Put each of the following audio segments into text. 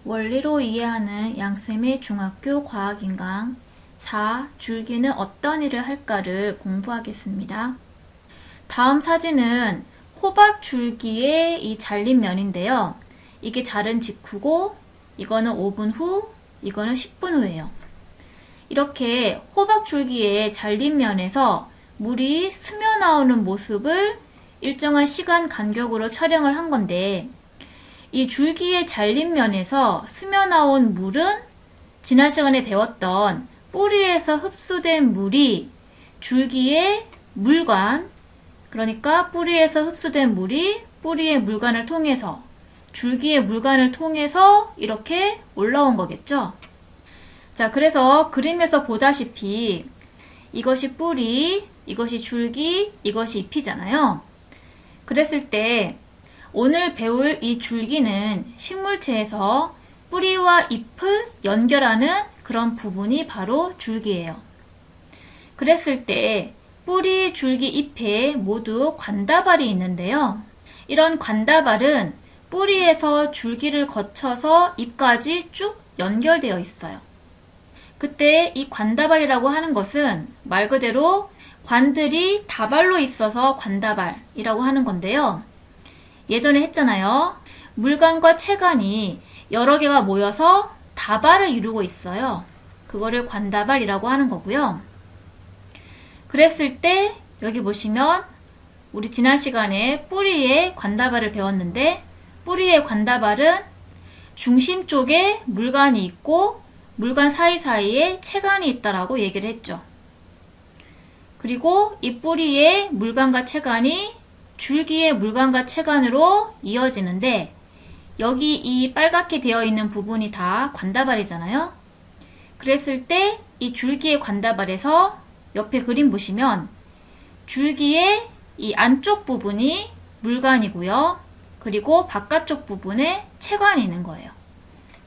원리로 이해하는 양쌤의 중학교 과학인강 4. 줄기는 어떤 일을 할까를 공부하겠습니다. 다음 사진은 호박 줄기의 이 잘린 면인데요. 이게 자른 직후고 이거는 5분 후, 이거는 10분 후예요. 이렇게 호박 줄기의 잘린 면에서 물이 스며 나오는 모습을 일정한 시간 간격으로 촬영을 한 건데, 이 줄기의 잘린 면에서 스며 나온 물은 지난 시간에 배웠던 뿌리에서 흡수된 물이 줄기의 물관, 그러니까 뿌리에서 흡수된 물이 뿌리의 물관을 통해서 줄기의 물관을 통해서 이렇게 올라온 거겠죠. 자, 그래서 그림에서 보다시피 이것이 뿌리, 이것이 줄기, 이것이 잎이잖아요. 그랬을 때 오늘 배울 이 줄기는 식물체에서 뿌리와 잎을 연결하는 그런 부분이 바로 줄기예요. 그랬을 때 뿌리, 줄기, 잎에 모두 관다발이 있는데요. 이런 관다발은 뿌리에서 줄기를 거쳐서 잎까지 쭉 연결되어 있어요. 그때 이 관다발이라고 하는 것은 말 그대로 관들이 다발로 있어서 관다발이라고 하는 건데요. 예전에 했잖아요. 물관과 채관이 여러 개가 모여서 다발을 이루고 있어요. 그거를 관다발이라고 하는 거고요. 그랬을 때 여기 보시면 우리 지난 시간에 뿌리의 관다발을 배웠는데, 뿌리의 관다발은 중심 쪽에 물관이 있고 물관 사이사이에 채관이 있다라고 얘기를 했죠. 그리고 이 뿌리의 물관과 채관이 줄기의 물관과 채관으로 이어지는데, 여기 이 빨갛게 되어 있는 부분이 다 관다발이잖아요. 그랬을 때 이 줄기의 관다발에서 옆에 그림 보시면 줄기의 이 안쪽 부분이 물관이고요. 그리고 바깥쪽 부분에 채관이 있는 거예요.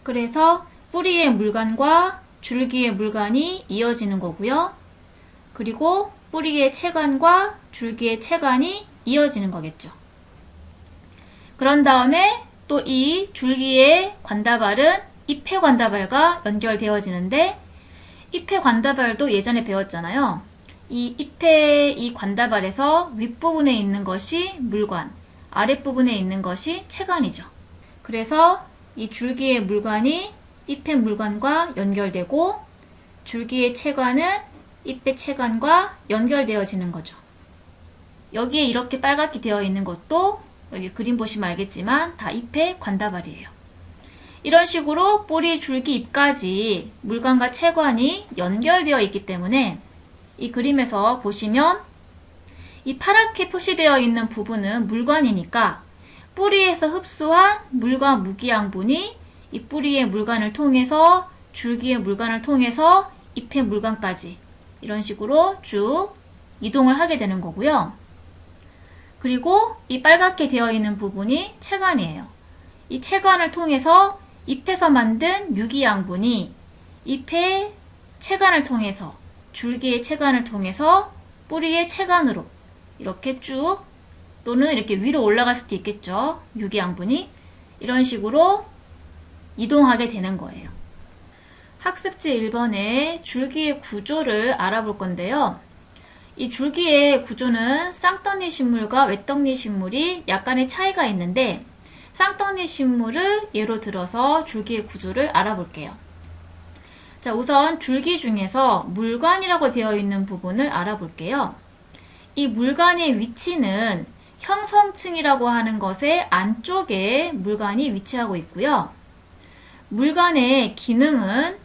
그래서 뿌리의 물관과 줄기의 물관이 이어지는 거고요. 그리고 뿌리의 채관과 줄기의 채관이 이어지는 거겠죠. 그런 다음에 또 이 줄기의 관다발은 잎의 관다발과 연결되어지는데, 잎의 관다발도 예전에 배웠잖아요. 이 잎의 이 관다발에서 윗부분에 있는 것이 물관, 아랫부분에 있는 것이 채관이죠. 그래서 이 줄기의 물관이 잎의 물관과 연결되고 줄기의 채관은 잎의 채관과 연결되어지는 거죠. 여기에 이렇게 빨갛게 되어 있는 것도 여기 그림 보시면 알겠지만 다 잎의 관다발이에요. 이런 식으로 뿌리, 줄기, 잎까지 물관과 채관이 연결되어 있기 때문에 이 그림에서 보시면 이 파랗게 표시되어 있는 부분은 물관이니까 뿌리에서 흡수한 물과 무기양분이 이 뿌리의 물관을 통해서 줄기의 물관을 통해서 잎의 물관까지 이런 식으로 쭉 이동을 하게 되는 거고요. 그리고 이 빨갛게 되어 있는 부분이 채관이에요. 이 채관을 통해서 잎에서 만든 유기양분이 잎의 채관을 통해서 줄기의 채관을 통해서 뿌리의 채관으로 이렇게 쭉, 또는 이렇게 위로 올라갈 수도 있겠죠. 유기양분이 이런 식으로 이동하게 되는 거예요. 학습지 1번에 줄기의 구조를 알아볼 건데요. 이 줄기의 구조는 쌍떡잎 식물과 외떡잎 식물이 약간의 차이가 있는데, 쌍떡잎 식물을 예로 들어서 줄기의 구조를 알아볼게요. 자, 우선 줄기 중에서 물관이라고 되어 있는 부분을 알아볼게요. 이 물관의 위치는 형성층이라고 하는 것의 안쪽에 물관이 위치하고 있고요. 물관의 기능은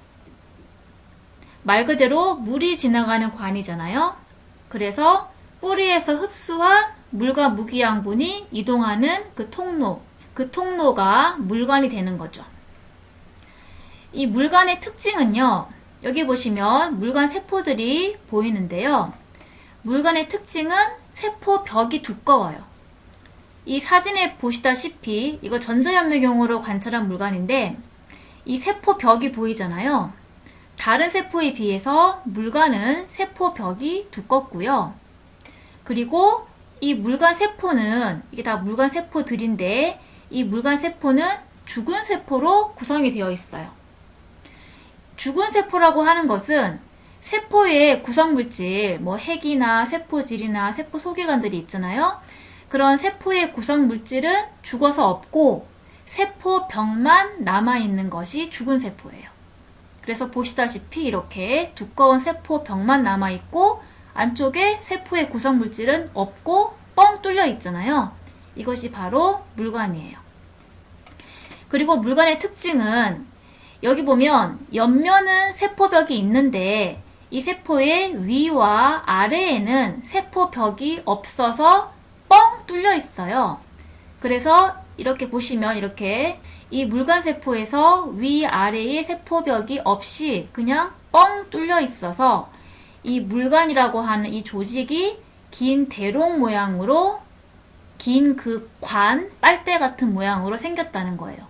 말 그대로 물이 지나가는 관이잖아요. 그래서 뿌리에서 흡수한 물과 무기양분이 이동하는 그 통로가 물관이 되는 거죠. 이 물관의 특징은요, 여기 보시면 물관 세포들이 보이는데요. 물관의 특징은 세포벽이 두꺼워요. 이 사진에 보시다시피 이거 전자현미경으로 관찰한 물관인데, 이 세포벽이 보이잖아요. 다른 세포에 비해서 물관은 세포벽이 두껍고요. 그리고 이 물관 세포는, 이게 다 물관 세포들인데, 이 물관 세포는 죽은 세포로 구성이 되어 있어요. 죽은 세포라고 하는 것은 세포의 구성물질, 뭐 핵이나 세포질이나 세포 소개관들이 있잖아요. 그런 세포의 구성물질은 죽어서 없고 세포벽만 남아있는 것이 죽은 세포예요. 그래서 보시다시피 이렇게 두꺼운 세포벽만 남아있고 안쪽에 세포의 구성물질은 없고 뻥 뚫려 있잖아요. 이것이 바로 물관이에요. 그리고 물관의 특징은 여기 보면 옆면은 세포벽이 있는데 이 세포의 위와 아래에는 세포벽이 없어서 뻥 뚫려 있어요. 그래서 이렇게 보시면 이렇게 이 물관세포에서 위아래에 세포벽이 없이 그냥 뻥 뚫려 있어서 이 물관이라고 하는 이 조직이 긴 대롱 모양으로 긴 그 관, 빨대 같은 모양으로 생겼다는 거예요.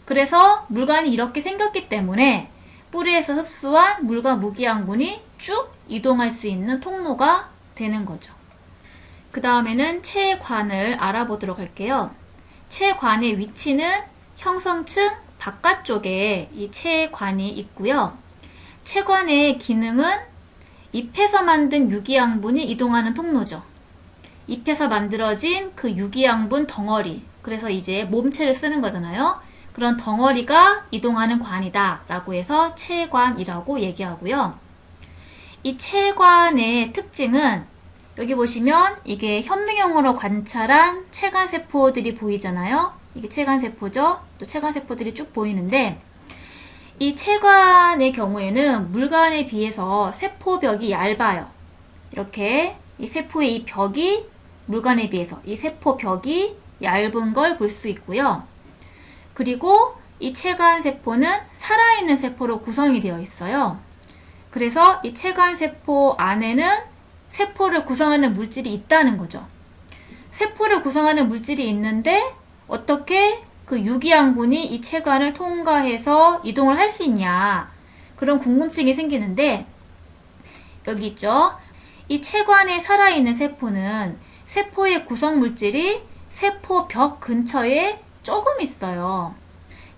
그래서 물관이 이렇게 생겼기 때문에 뿌리에서 흡수한 물과 무기양분이 쭉 이동할 수 있는 통로가 되는 거죠. 그 다음에는 체관을 알아보도록 할게요. 체관의 위치는 형성층 바깥쪽에 이 체관이 있고요. 체관의 기능은 잎에서 만든 유기양분이 이동하는 통로죠. 잎에서 만들어진 그 유기양분 덩어리, 그래서 이제 몸체를 쓰는 거잖아요. 그런 덩어리가 이동하는 관이다 라고 해서 체관이라고 얘기하고요. 이 체관의 특징은 여기 보시면 이게 현미경으로 관찰한 체관세포들이 보이잖아요. 이게 체관세포죠. 또 체관세포들이 쭉 보이는데 이 체관의 경우에는 물관에 비해서 세포벽이 얇아요. 이렇게 이 세포의 이 벽이 물관에 비해서 이 세포벽이 얇은 걸 볼 수 있고요. 그리고 이 체관세포는 살아있는 세포로 구성이 되어 있어요. 그래서 이 체관세포 안에는 세포를 구성하는 물질이 있다는 거죠. 세포를 구성하는 물질이 있는데 어떻게 그 유기양분이 이 체관을 통과해서 이동을 할 수 있냐, 그런 궁금증이 생기는데 여기 있죠. 이 체관에 살아있는 세포는 세포의 구성물질이 세포벽 근처에 조금 있어요.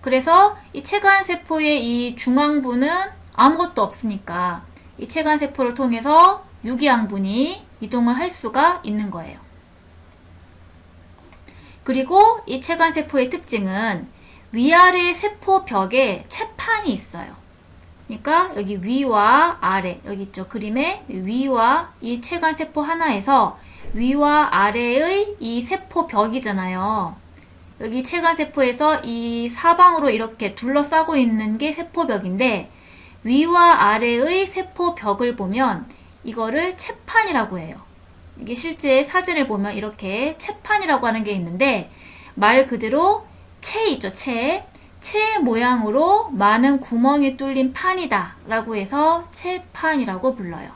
그래서 이 체관세포의 이 중앙부는 아무것도 없으니까 이 체관세포를 통해서 유기양분이 이동을 할 수가 있는 거예요. 그리고 이 체관세포의 특징은 위아래 세포벽에 채판이 있어요. 그러니까 여기 위와 아래, 여기 있죠. 그림에 위와 이 체관세포 하나에서 위와 아래의 이 세포벽이잖아요. 여기 체관세포에서 이 사방으로 이렇게 둘러싸고 있는 게 세포벽인데 위와 아래의 세포벽을 보면 이거를 채판이라고 해요. 이게 실제 사진을 보면 이렇게 채판이라고 하는 게 있는데 말 그대로 채 있죠. 채 모양으로 많은 구멍이 뚫린 판이다 라고 해서 채판이라고 불러요.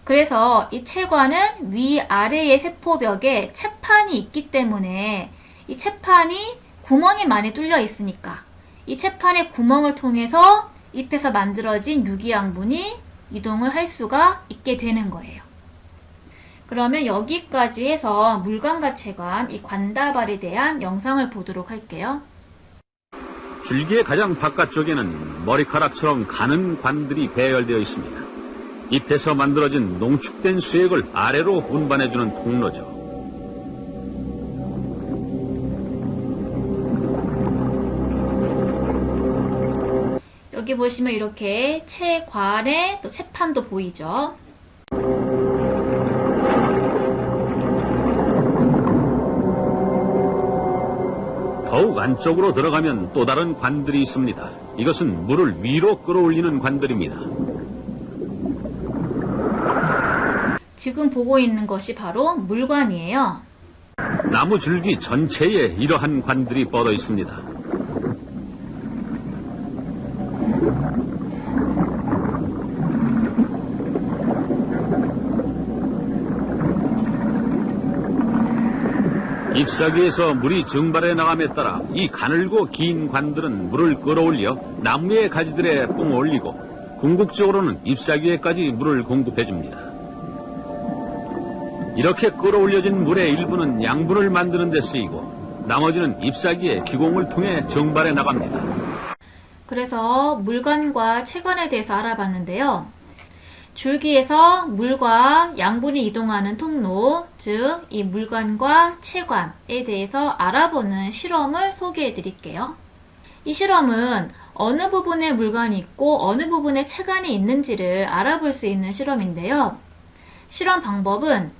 그래서 이 체관은 위아래의 세포벽에 채판이 있기 때문에 이 채판이 구멍이 많이 뚫려 있으니까 이 채판의 구멍을 통해서 잎에서 만들어진 유기양분이 이동을 할 수가 있게 되는 거예요. 그러면 여기까지 해서 물관과 체관, 이 관다발에 대한 영상을 보도록 할게요. 줄기의 가장 바깥쪽에는 머리카락처럼 가는 관들이 배열되어 있습니다. 잎에서 만들어진 농축된 수액을 아래로 운반해주는 통로죠. 여기 보시면 이렇게 체관에 또 채판도 보이죠. 더욱 안쪽으로 들어가면 또 다른 관들이 있습니다. 이것은 물을 위로 끌어올리는 관들입니다. 지금 보고 있는 것이 바로 물관이에요. 나무 줄기 전체에 이러한 관들이 뻗어 있습니다. 잎사귀에서 물이 증발해 나감에 따라 이 가늘고 긴 관들은 물을 끌어올려 나무의 가지들에 뿜어 올리고 궁극적으로는 잎사귀에까지 물을 공급해줍니다. 이렇게 끌어올려진 물의 일부는 양분을 만드는 데 쓰이고 나머지는 잎사귀의 기공을 통해 정발해 나갑니다. 그래서 물관과 체관에 대해서 알아봤는데요. 줄기에서 물과 양분이 이동하는 통로, 즉 이 물관과 체관에 대해서 알아보는 실험을 소개해 드릴게요. 이 실험은 어느 부분에 물관이 있고 어느 부분에 체관이 있는지를 알아볼 수 있는 실험인데요. 실험 방법은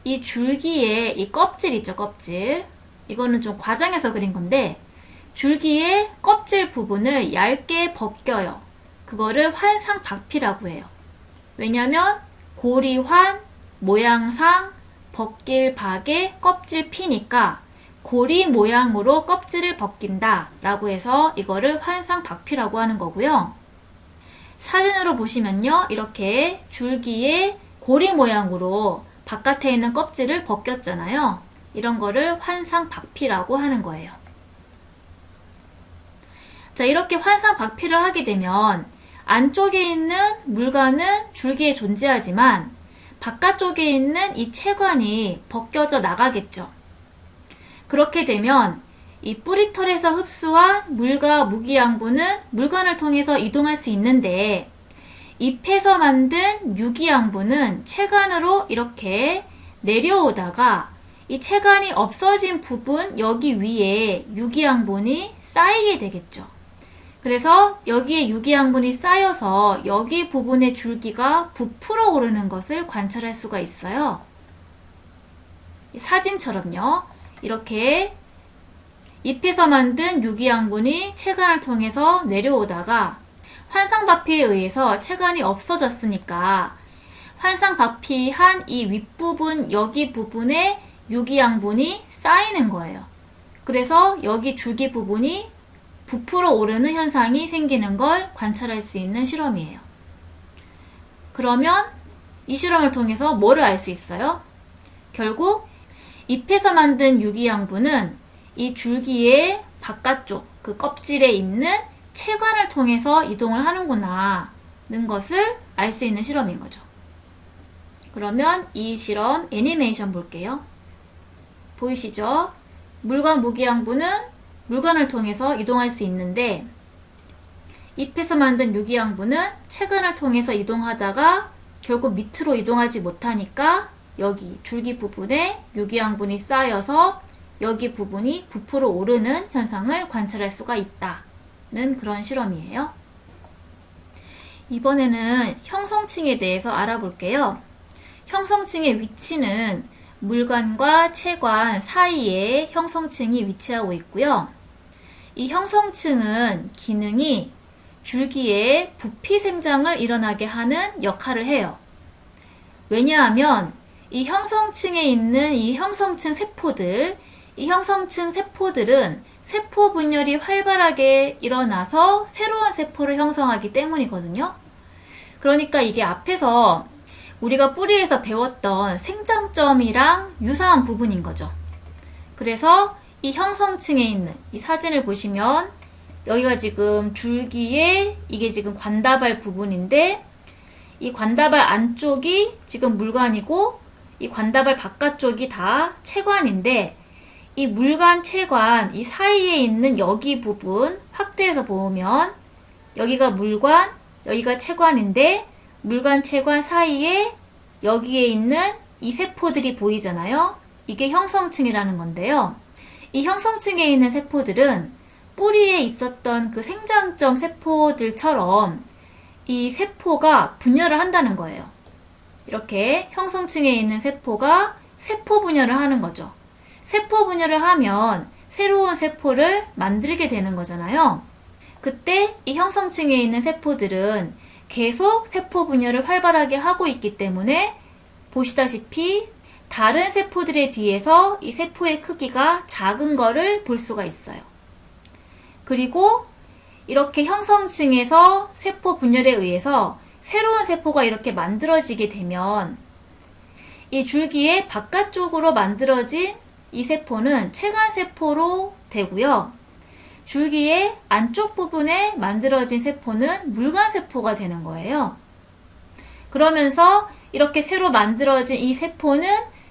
이 줄기의 이 껍질 있죠, 껍질. 이거는 좀 과장해서 그린 건데 줄기의 껍질 부분을 얇게 벗겨요. 그거를 환상박피라고 해요. 왜냐면 고리환, 모양상, 벗길 박의 껍질 피니까 고리 모양으로 껍질을 벗긴다 라고 해서 이거를 환상박피라고 하는 거고요. 사진으로 보시면요. 이렇게 줄기의 고리 모양으로 바깥에 있는 껍질을 벗겼잖아요. 이런 거를 환상박피라고 하는 거예요. 자, 이렇게 환상박피를 하게 되면 안쪽에 있는 물관은 줄기에 존재하지만 바깥쪽에 있는 이 체관이 벗겨져 나가겠죠. 그렇게 되면 이 뿌리털에서 흡수한 물과 무기양분은 물관을 통해서 이동할 수 있는데 잎에서 만든 유기양분은 체관으로 이렇게 내려오다가 이 체관이 없어진 부분 여기 위에 유기양분이 쌓이게 되겠죠. 그래서 여기에 유기양분이 쌓여서 여기 부분의 줄기가 부풀어 오르는 것을 관찰할 수가 있어요. 사진처럼요. 이렇게 잎에서 만든 유기양분이 체관을 통해서 내려오다가 환상박피에 의해서 체관이 없어졌으니까 환상박피한 이 윗부분 여기 부분에 유기양분이 쌓이는 거예요. 그래서 여기 줄기 부분이 부풀어 오르는 현상이 생기는 걸 관찰할 수 있는 실험이에요. 그러면 이 실험을 통해서 뭐를 알 수 있어요? 결국 잎에서 만든 유기양분은 이 줄기의 바깥쪽, 그 껍질에 있는 체관을 통해서 이동을 하는구나 는 것을 알 수 있는 실험인 거죠. 그러면 이 실험 애니메이션 볼게요. 보이시죠? 물과 무기양분은 물관을 통해서 이동할 수 있는데 잎에서 만든 유기양분은 체관을 통해서 이동하다가 결국 밑으로 이동하지 못하니까 여기 줄기 부분에 유기양분이 쌓여서 여기 부분이 부풀어 오르는 현상을 관찰할 수가 있다는 그런 실험이에요. 이번에는 형성층에 대해서 알아볼게요. 형성층의 위치는 물관과 체관 사이에 형성층이 위치하고 있고요. 이 형성층은 기능이 줄기에 부피 생장을 일어나게 하는 역할을 해요. 왜냐하면 이 형성층에 있는 이 형성층 세포들, 이 형성층 세포들은 세포 분열이 활발하게 일어나서 새로운 세포를 형성하기 때문이거든요. 그러니까 이게 앞에서 우리가 뿌리에서 배웠던 생장점이랑 유사한 부분인 거죠. 그래서 이 형성층에 있는 이 사진을 보시면 여기가 지금 줄기에 이게 지금 관다발 부분인데 이 관다발 안쪽이 지금 물관이고 이 관다발 바깥쪽이 다 체관인데 이 물관, 체관 이 사이에 있는 여기 부분 확대해서 보면 여기가 물관, 여기가 체관인데 물관, 체관 사이에 여기에 있는 이 세포들이 보이잖아요. 이게 형성층이라는 건데요. 이 형성층에 있는 세포들은 뿌리에 있었던 그 생장점 세포들처럼 이 세포가 분열을 한다는 거예요. 이렇게 형성층에 있는 세포가 세포 분열을 하는 거죠. 세포 분열을 하면 새로운 세포를 만들게 되는 거잖아요. 그때 이 형성층에 있는 세포들은 계속 세포 분열을 활발하게 하고 있기 때문에 보시다시피 다른 세포들에 비해서 이 세포의 크기가 작은 거를 볼 수가 있어요. 그리고 이렇게 형성층에서 세포 분열에 의해서 새로운 세포가 이렇게 만들어지게 되면 이 줄기의 바깥쪽으로 만들어진 이 세포는 체관세포로 되고요. 줄기의 안쪽 부분에 만들어진 세포는 물관세포가 되는 거예요. 그러면서 이렇게 새로 만들어진 이 세포는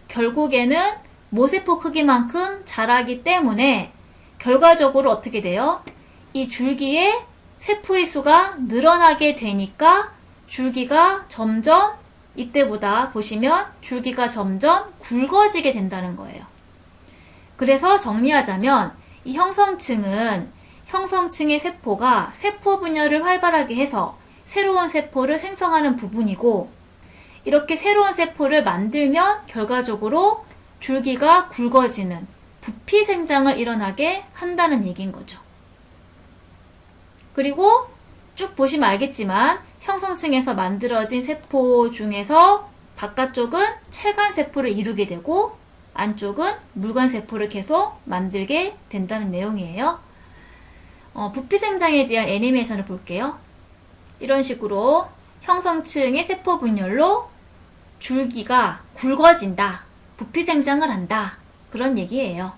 결국에는 모세포 크기만큼 자라기 때문에 결과적으로 어떻게 돼요? 이 줄기에 세포의 수가 늘어나게 되니까 줄기가 점점 이때보다 보시면 줄기가 점점 굵어지게 된다는 거예요. 그래서 정리하자면 이 형성층은 형성층의 세포가 세포 분열을 활발하게 해서 새로운 세포를 생성하는 부분이고, 이렇게 새로운 세포를 만들면 결과적으로 줄기가 굵어지는 부피 생장을 일어나게 한다는 얘기인 거죠. 그리고 쭉 보시면 알겠지만 형성층에서 만들어진 세포 중에서 바깥쪽은 체간세포를 이루게 되고 안쪽은 물관세포를 계속 만들게 된다는 내용이에요. 부피 생장에 대한 애니메이션을 볼게요. 이런 식으로 형성층의 세포 분열로 줄기가 굵어진다, 부피 생장을 한다, 그런 얘기예요.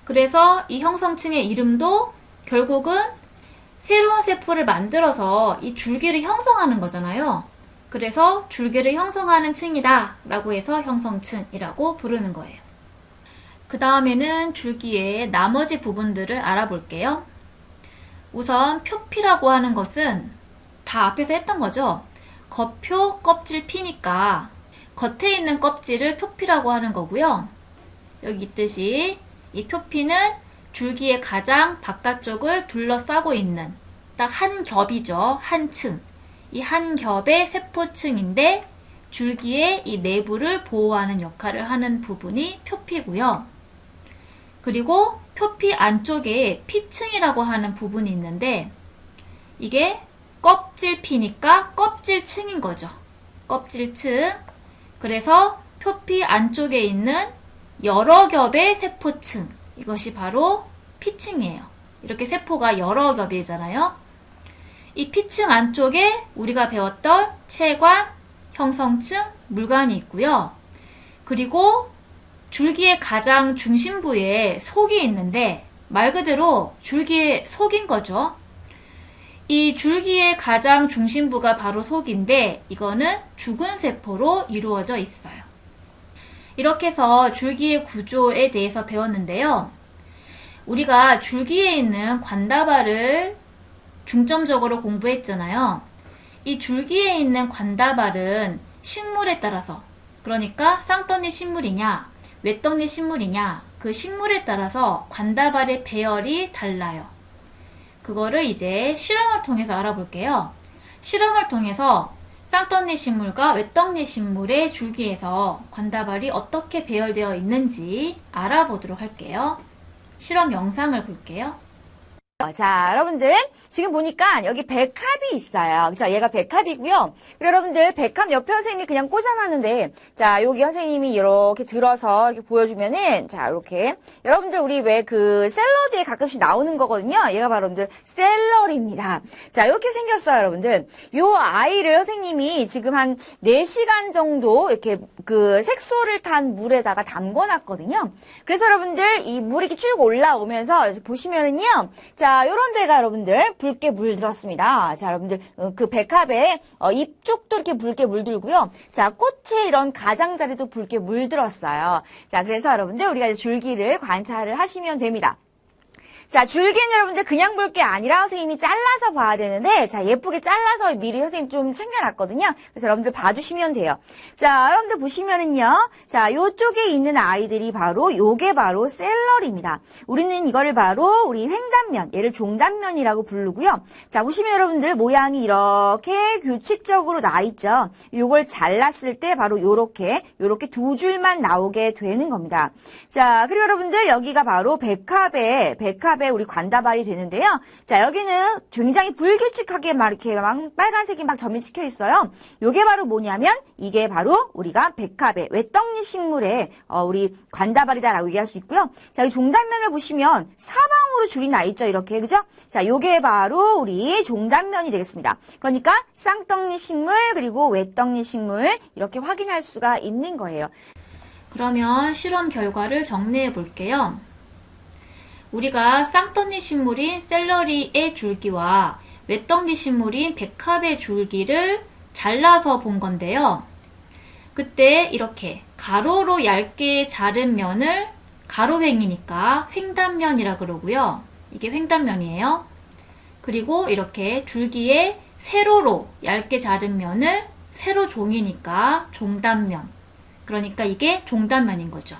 그래서 이 형성층의 이름도 결국은 새로운 세포를 만들어서 이 줄기를 형성하는 거잖아요. 그래서 줄기를 형성하는 층이다 라고 해서 형성층이라고 부르는 거예요. 그 다음에는 줄기의 나머지 부분들을 알아볼게요. 우선 표피라고 하는 것은 다 앞에서 했던 거죠. 겉표, 껍질, 피니까 겉에 있는 껍질을 표피라고 하는 거고요. 여기 있듯이 이 표피는 줄기의 가장 바깥쪽을 둘러싸고 있는 딱 한 겹이죠. 한 층. 이 한 겹의 세포층인데 줄기의 이 내부를 보호하는 역할을 하는 부분이 표피고요. 그리고 표피 안쪽에 피층이라고 하는 부분이 있는데 이게 껍질피니까 껍질층인 거죠. 껍질층. 그래서 표피 안쪽에 있는 여러 겹의 세포층, 이것이 바로 피층이에요. 이렇게 세포가 여러 겹이잖아요. 이 피층 안쪽에 우리가 배웠던 체관, 형성층, 물관이 있고요. 그리고 줄기의 가장 중심부에 속이 있는데 말 그대로 줄기의 속인 거죠. 이 줄기의 가장 중심부가 바로 속인데 이거는 죽은 세포로 이루어져 있어요. 이렇게 해서 줄기의 구조에 대해서 배웠는데요. 우리가 줄기에 있는 관다발을 중점적으로 공부했잖아요. 이 줄기에 있는 관다발은 식물에 따라서, 그러니까 쌍떡잎 식물이냐 외떡잎 식물이냐 그 식물에 따라서 관다발의 배열이 달라요. 그거를 이제 실험을 통해서 알아볼게요. 실험을 통해서 쌍떡잎 식물과 외떡잎 식물의 줄기에서 관다발이 어떻게 배열되어 있는지 알아보도록 할게요. 실험 영상을 볼게요. 자, 여러분들 지금 보니까 여기 백합이 있어요. 그래서 얘가 백합이고요. 그리고 여러분들 백합 옆에 선생님이 그냥 꽂아놨는데, 자, 여기 선생님이 이렇게 들어서 이렇게 보여주면은, 자, 이렇게 여러분들 우리 왜 그 샐러드에 가끔씩 나오는 거거든요. 얘가 바로 여러분들 샐러리입니다. 자, 이렇게 생겼어요, 여러분들. 요 아이를 선생님이 지금 한 4시간 정도 이렇게 그 색소를 탄 물에다가 담궈놨거든요. 그래서 여러분들 이 물이 이렇게 쭉 올라오면서 보시면은요, 자, 요런 데가 여러분들 붉게 물들었습니다. 자, 여러분들 그 백합의 잎 쪽도 이렇게 붉게 물들고요. 자, 꽃의 이런 가장자리도 붉게 물들었어요. 자, 그래서 여러분들 우리가 이제 줄기를 관찰을 하시면 됩니다. 자, 줄기는 여러분들 그냥 볼 게 아니라 선생님이 잘라서 봐야 되는데, 자, 예쁘게 잘라서 미리 선생님 좀 챙겨놨거든요. 그래서 여러분들 봐주시면 돼요. 자, 여러분들 보시면은요, 자, 요쪽에 있는 아이들이 바로, 요게 바로 샐러리입니다. 우리는 이거를 바로 우리 횡단면, 얘를 종단면이라고 부르고요. 자, 보시면 여러분들 모양이 이렇게 규칙적으로 나있죠. 요걸 잘랐을 때 바로 요렇게 두 줄만 나오게 되는 겁니다. 자, 그리고 여러분들 여기가 바로 백합의 우리 관다발이 되는데요. 자, 여기는 굉장히 불규칙하게 막 이렇게 막 빨간색이 막 점이 찍혀 있어요. 요게 바로 뭐냐면 이게 바로 우리가 백합의 외떡잎 식물의 우리 관다발이다라고 얘기할 수 있고요. 자, 이 종단면을 보시면 사방으로 줄이 나 있죠. 이렇게. 그죠? 자, 요게 바로 우리 종단면이 되겠습니다. 그러니까 쌍떡잎 식물 그리고 외떡잎 식물 이렇게 확인할 수가 있는 거예요. 그러면 실험 결과를 정리해 볼게요. 우리가 쌍떡잎 식물인 샐러리의 줄기와 외떡잎 식물인 백합의 줄기를 잘라서 본 건데요. 그때 이렇게 가로로 얇게 자른 면을 가로횡이니까 횡단면이라 그러고요. 이게 횡단면이에요. 그리고 이렇게 줄기에 세로로 얇게 자른 면을 세로종이니까 종단면. 그러니까 이게 종단면인 거죠.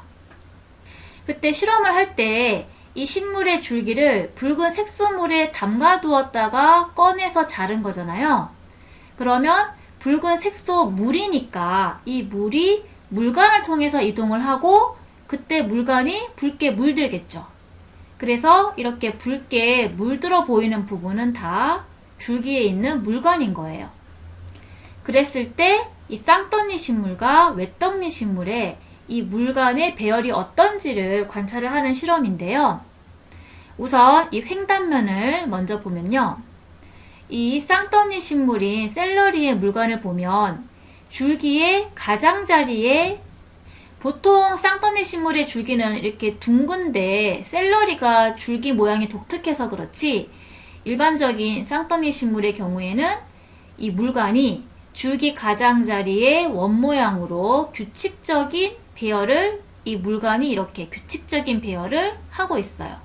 그때 실험을 할 때 이 식물의 줄기를 붉은 색소물에 담가 두었다가 꺼내서 자른 거잖아요. 그러면 붉은 색소물이니까 이 물이 물관을 통해서 이동을 하고 그때 물관이 붉게 물들겠죠. 그래서 이렇게 붉게 물들어 보이는 부분은 다 줄기에 있는 물관인 거예요. 그랬을 때 이 쌍떡잎 식물과 외떡잎 식물의 이 물관의 배열이 어떤지를 관찰을 하는 실험인데요. 우선 이 횡단면을 먼저 보면요. 이 쌍떡잎 식물인 샐러리의 물관을 보면 줄기의 가장자리에 보통 쌍떡잎 식물의 줄기는 이렇게 둥근데 샐러리가 줄기 모양이 독특해서 그렇지 일반적인 쌍떡잎 식물의 경우에는 이 물관이 줄기 가장자리의 원 모양으로 규칙적인 배열을 이 물관이 이렇게 규칙적인 배열을 하고 있어요.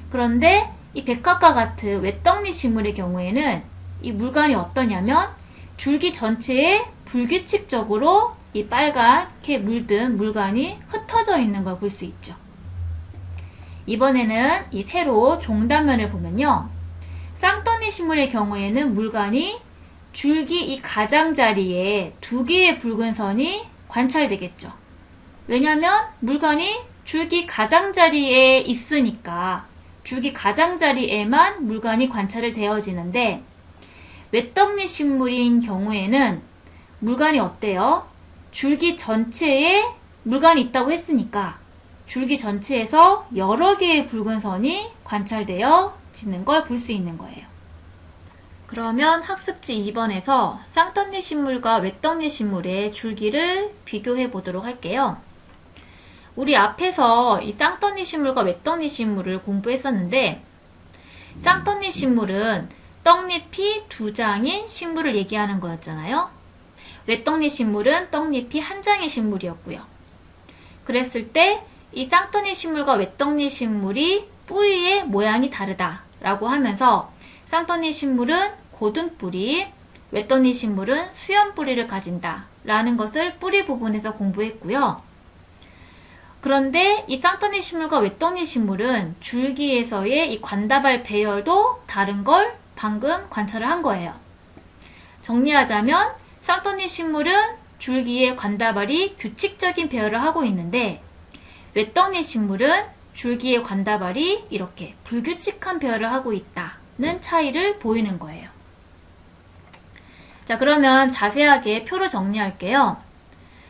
그런데 이 백합과 같은 외떡잎 식물의 경우에는 이 물관이 어떠냐면 줄기 전체에 불규칙적으로 이 빨갛게 물든 물관이 흩어져 있는 걸 볼 수 있죠. 이번에는 이 세로 종단면을 보면요. 쌍떡잎 식물의 경우에는 물관이 줄기 이 가장자리에 두 개의 붉은 선이 관찰되겠죠. 왜냐하면 물관이 줄기 가장자리에 있으니까 줄기 가장자리에만 물관이 관찰을 되어지는데 외떡잎 식물인 경우에는 물관이 어때요? 줄기 전체에 물관이 있다고 했으니까 줄기 전체에서 여러 개의 붉은 선이 관찰되어지는 걸 볼 수 있는 거예요. 그러면 학습지 2번에서 쌍떡잎 식물과 외떡잎 식물의 줄기를 비교해 보도록 할게요. 우리 앞에서 이 쌍떡잎 식물과 외떡잎 식물을 공부했었는데 쌍떡잎 식물은 떡잎이 두 장인 식물을 얘기하는 거였잖아요. 외떡잎 식물은 떡잎이 한 장의 식물이었고요. 그랬을 때 이 쌍떡잎 식물과 외떡잎 식물이 뿌리의 모양이 다르다라고 하면서 쌍떡잎 식물은 곧은 뿌리, 외떡잎 식물은 수연 뿌리를 가진다 라는 것을 뿌리 부분에서 공부했고요. 그런데 이 쌍떡잎 식물과 외떡잎 식물은 줄기에서의 이 관다발 배열도 다른 걸 방금 관찰을 한 거예요. 정리하자면 쌍떡잎 식물은 줄기의 관다발이 규칙적인 배열을 하고 있는데 외떡잎 식물은 줄기의 관다발이 이렇게 불규칙한 배열을 하고 있다는 차이를 보이는 거예요. 자, 그러면 자세하게 표로 정리할게요.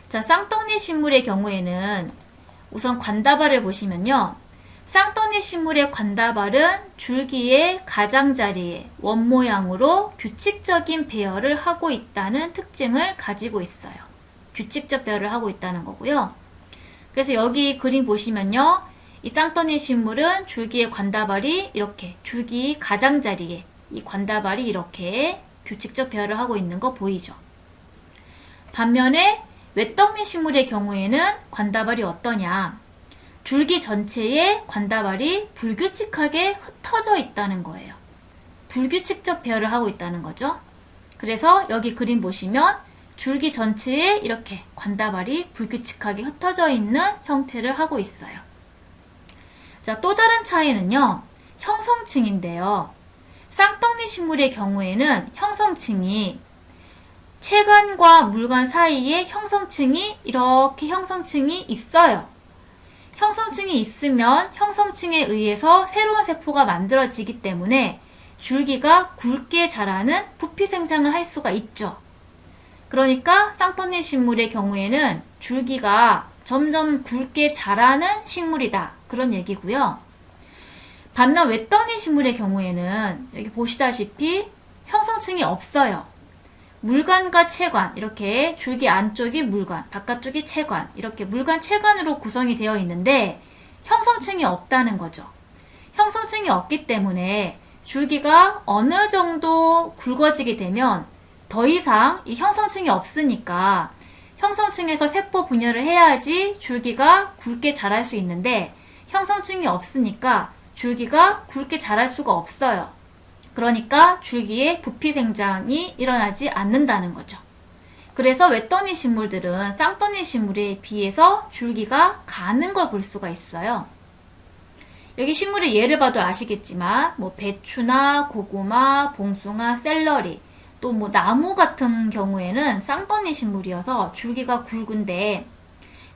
자, 쌍떡잎 식물의 경우에는 우선 관다발을 보시면요. 쌍떡잎 식물의 관다발은 줄기의 가장자리에 원 모양으로 규칙적인 배열을 하고 있다는 특징을 가지고 있어요. 규칙적 배열을 하고 있다는 거고요. 그래서 여기 그림 보시면요. 이 쌍떡잎 식물은 줄기의 관다발이 이렇게 줄기 가장자리에 이 관다발이 이렇게 규칙적 배열을 하고 있는 거 보이죠? 반면에 외떡잎 식물의 경우에는 관다발이 어떠냐? 줄기 전체에 관다발이 불규칙하게 흩어져 있다는 거예요. 불규칙적 배열을 하고 있다는 거죠. 그래서 여기 그림 보시면 줄기 전체에 이렇게 관다발이 불규칙하게 흩어져 있는 형태를 하고 있어요. 자, 또 다른 차이는요. 형성층인데요. 쌍떡잎 식물의 경우에는 형성층이 채관과 물관 사이에 형성층이 이렇게 형성층이 있어요. 형성층이 있으면 형성층에 의해서 새로운 세포가 만들어지기 때문에 줄기가 굵게 자라는 부피 생장을 할 수가 있죠. 그러니까 쌍떡잎 식물의 경우에는 줄기가 점점 굵게 자라는 식물이다. 그런 얘기고요. 반면 외떡잎 식물의 경우에는 여기 보시다시피 형성층이 없어요. 물관과 채관, 이렇게 줄기 안쪽이 물관, 바깥쪽이 채관, 이렇게 물관 채관으로 구성이 되어 있는데 형성층이 없다는 거죠. 형성층이 없기 때문에 줄기가 어느 정도 굵어지게 되면 더 이상 이 형성층이 없으니까 형성층에서 세포 분열을 해야지 줄기가 굵게 자랄 수 있는데 형성층이 없으니까 줄기가 굵게 자랄 수가 없어요. 그러니까 줄기에 부피 생장이 일어나지 않는다는 거죠. 그래서 외떡잎 식물들은 쌍떡잎 식물에 비해서 줄기가 가는 걸 볼 수가 있어요. 여기 식물의 예를 봐도 아시겠지만 뭐 배추나 고구마, 봉숭아, 샐러리 또 뭐 나무 같은 경우에는 쌍떡잎 식물이어서 줄기가 굵은데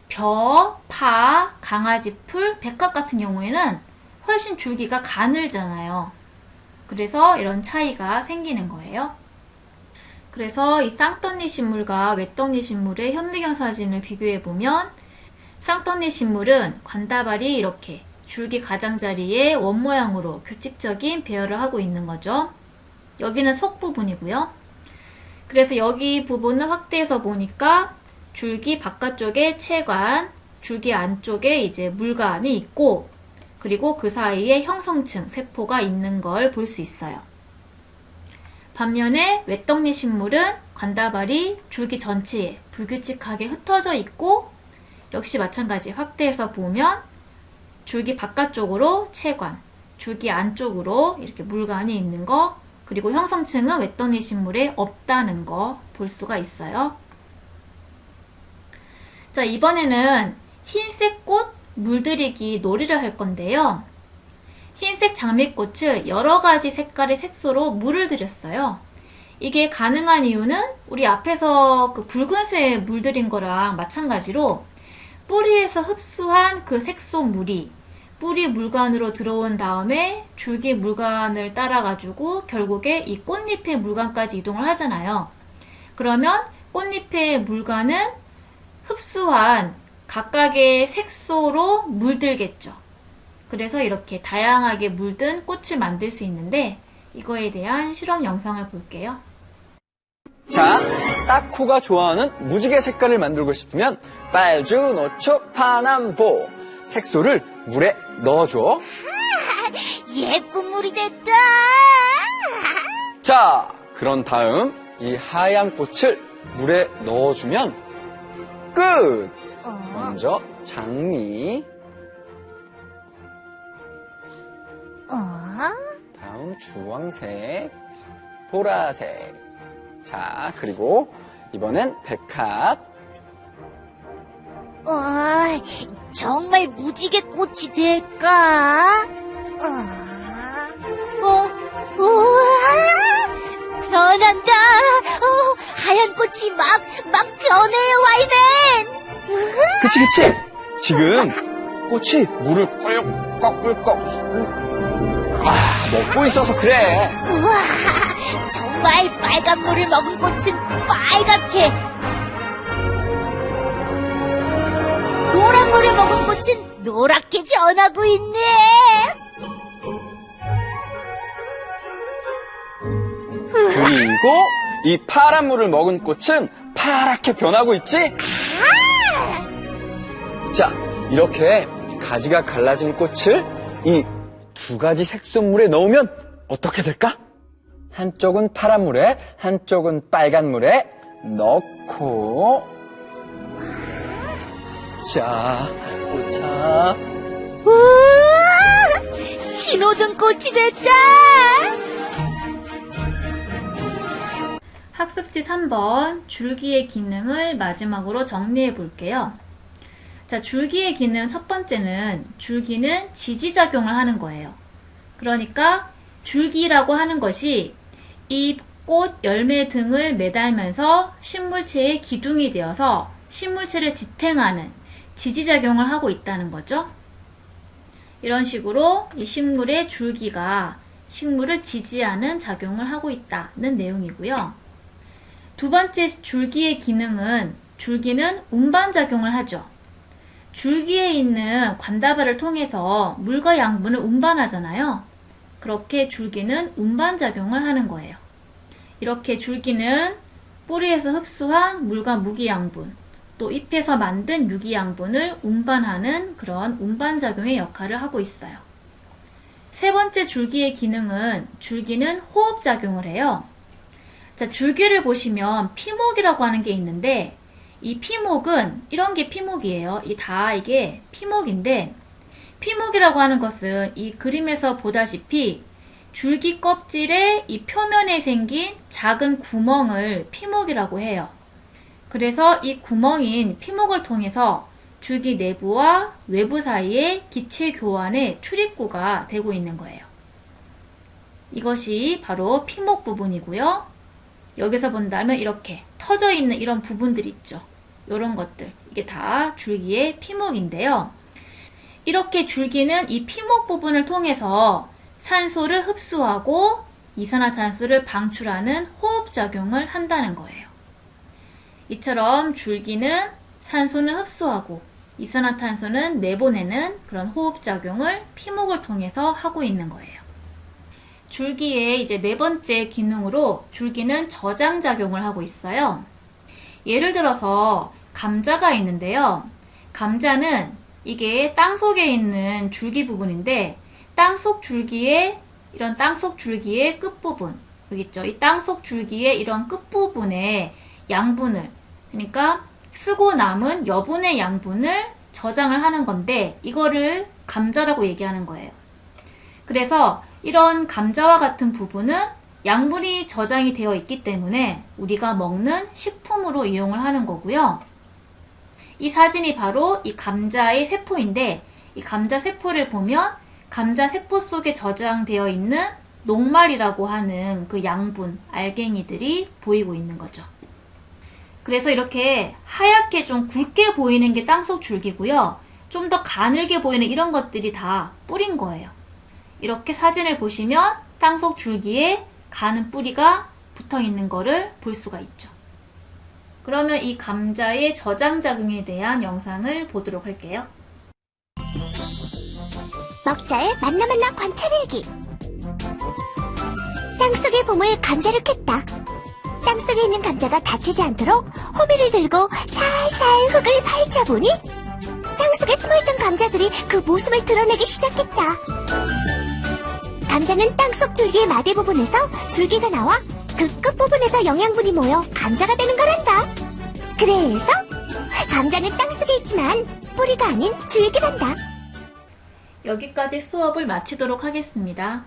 벼, 파, 강아지 풀, 백합 같은 경우에는 훨씬 줄기가 가늘잖아요. 그래서 이런 차이가 생기는 거예요. 그래서 이 쌍떡잎 식물과 외떡잎 식물의 현미경 사진을 비교해보면 쌍떡잎 식물은 관다발이 이렇게 줄기 가장자리에 원 모양으로 규칙적인 배열을 하고 있는 거죠. 여기는 속 부분이고요. 그래서 여기 부분을 확대해서 보니까 줄기 바깥쪽에 채관, 줄기 안쪽에 이제 물관이 있고 그리고 그 사이에 형성층, 세포가 있는 걸 볼 수 있어요. 반면에 외떡잎 식물은 관다발이 줄기 전체에 불규칙하게 흩어져 있고 역시 마찬가지 확대해서 보면 줄기 바깥쪽으로 채관, 줄기 안쪽으로 이렇게 물관이 있는 거 그리고 형성층은 외떡잎 식물에 없다는 거 볼 수가 있어요. 자, 이번에는 흰색 꽃 물들이기 놀이를 할 건데요. 흰색 장미꽃을 여러 가지 색깔의 색소로 물을 들였어요. 이게 가능한 이유는 우리 앞에서 그 붉은색 물들인 거랑 마찬가지로 뿌리에서 흡수한 그 색소 물이 뿌리 물관으로 들어온 다음에 줄기 물관을 따라가지고 결국에 이 꽃잎의 물관까지 이동을 하잖아요. 그러면 꽃잎의 물관은 흡수한 각각의 색소로 물들겠죠. 그래서 이렇게 다양하게 물든 꽃을 만들 수 있는데 이거에 대한 실험 영상을 볼게요. 자, 딱코가 좋아하는 무지개 색깔을 만들고 싶으면 빨주, 노초, 파남보 색소를 물에 넣어줘. 예쁜 물이 됐다. 자, 그런 다음 이 하얀 꽃을 물에 넣어주면 끝! 먼저 장미, 다음 주황색, 보라색. 자, 그리고 이번엔 백합. 정말 무지개 꽃이 될까? 우와, 변한다. 하얀 꽃이 막 변해, 와이맨. 그치. 지금 꽃이 물을 꿀꺽꿀꺽 먹고 있어서 그래. 우와, 정말 빨간 물을 먹은 꽃은 빨갛게, 노란 물을 먹은 꽃은 노랗게 변하고 있네. 그리고 이 파란 물을 먹은 꽃은 파랗게 변하고 있지? 자, 이렇게 가지가 갈라진 꽃을 이 두 가지 색소물에 넣으면 어떻게 될까? 한쪽은 파란 물에, 한쪽은 빨간 물에 넣고 자, 보자. 우와, 신호등 꽃이 됐다. 학습지 3번 줄기의 기능을 마지막으로 정리해 볼게요. 자, 줄기의 기능 첫 번째는 줄기는 지지작용을 하는 거예요. 그러니까 줄기라고 하는 것이 잎, 꽃, 열매 등을 매달면서 식물체의 기둥이 되어서 식물체를 지탱하는 지지작용을 하고 있다는 거죠. 이런 식으로 이 식물의 줄기가 식물을 지지하는 작용을 하고 있다는 내용이고요. 두 번째 줄기의 기능은 줄기는 운반작용을 하죠. 줄기에 있는 관다발을 통해서 물과 양분을 운반하잖아요. 그렇게 줄기는 운반작용을 하는 거예요. 이렇게 줄기는 뿌리에서 흡수한 물과 무기양분, 또 잎에서 만든 유기양분을 운반하는 그런 운반작용의 역할을 하고 있어요. 세 번째 줄기의 기능은 줄기는 호흡작용을 해요. 자, 줄기를 보시면 피목이라고 하는 게 있는데 이 피목은 이런 게 피목이에요. 이게 피목인데 피목이라고 하는 것은 이 그림에서 보다시피 줄기 껍질의 이 표면에 생긴 작은 구멍을 피목이라고 해요. 그래서 이 구멍인 피목을 통해서 줄기 내부와 외부 사이에 기체 교환의 출입구가 되고 있는 거예요. 이것이 바로 피목 부분이고요. 여기서 본다면 이렇게 터져 있는 이런 부분들 있죠. 이런 것들. 이게 다 줄기의 피목인데요. 이렇게 줄기는 이 피목 부분을 통해서 산소를 흡수하고 이산화탄소를 방출하는 호흡작용을 한다는 거예요. 이처럼 줄기는 산소는 흡수하고 이산화탄소는 내보내는 그런 호흡작용을 피목을 통해서 하고 있는 거예요. 줄기의 이제 네 번째 기능으로 줄기는 저장작용을 하고 있어요. 예를 들어서 감자가 있는데요. 감자는 이게 땅 속에 있는 줄기 부분인데 땅속 줄기의 끝부분, 여기 있죠? 이 땅속 줄기의 이런 끝부분에 양분을, 그러니까 쓰고 남은 여분의 양분을 저장을 하는 건데 이거를 감자라고 얘기하는 거예요. 그래서 이런 감자와 같은 부분은 양분이 저장이 되어 있기 때문에 우리가 먹는 식품으로 이용을 하는 거고요. 이 사진이 바로 이 감자의 세포인데 이 감자 세포를 보면 감자 세포 속에 저장되어 있는 녹말이라고 하는 그 양분, 알갱이들이 보이고 있는 거죠. 그래서 이렇게 하얗게 좀 굵게 보이는 게 땅속 줄기고요. 좀 더 가늘게 보이는 이런 것들이 다 뿌린 거예요. 이렇게 사진을 보시면 땅속 줄기에 가는 뿌리가 붙어 있는 거를 볼 수가 있죠. 그러면 이 감자의 저장작용에 대한 영상을 보도록 할게요. 먹자의 만나 관찰일기. 땅속의 보물 감자를 캤다. 땅속에 있는 감자가 다치지 않도록 호미를 들고 살살 흙을 파헤쳐보니 땅속에 숨어있던 감자들이 그 모습을 드러내기 시작했다. 감자는 땅속 줄기의 마디 부분에서 줄기가 나와 그 끝부분에서 영양분이 모여 감자가 되는 거란다. 그래서 감자는 땅속에 있지만 뿌리가 아닌 줄기란다. 여기까지 수업을 마치도록 하겠습니다.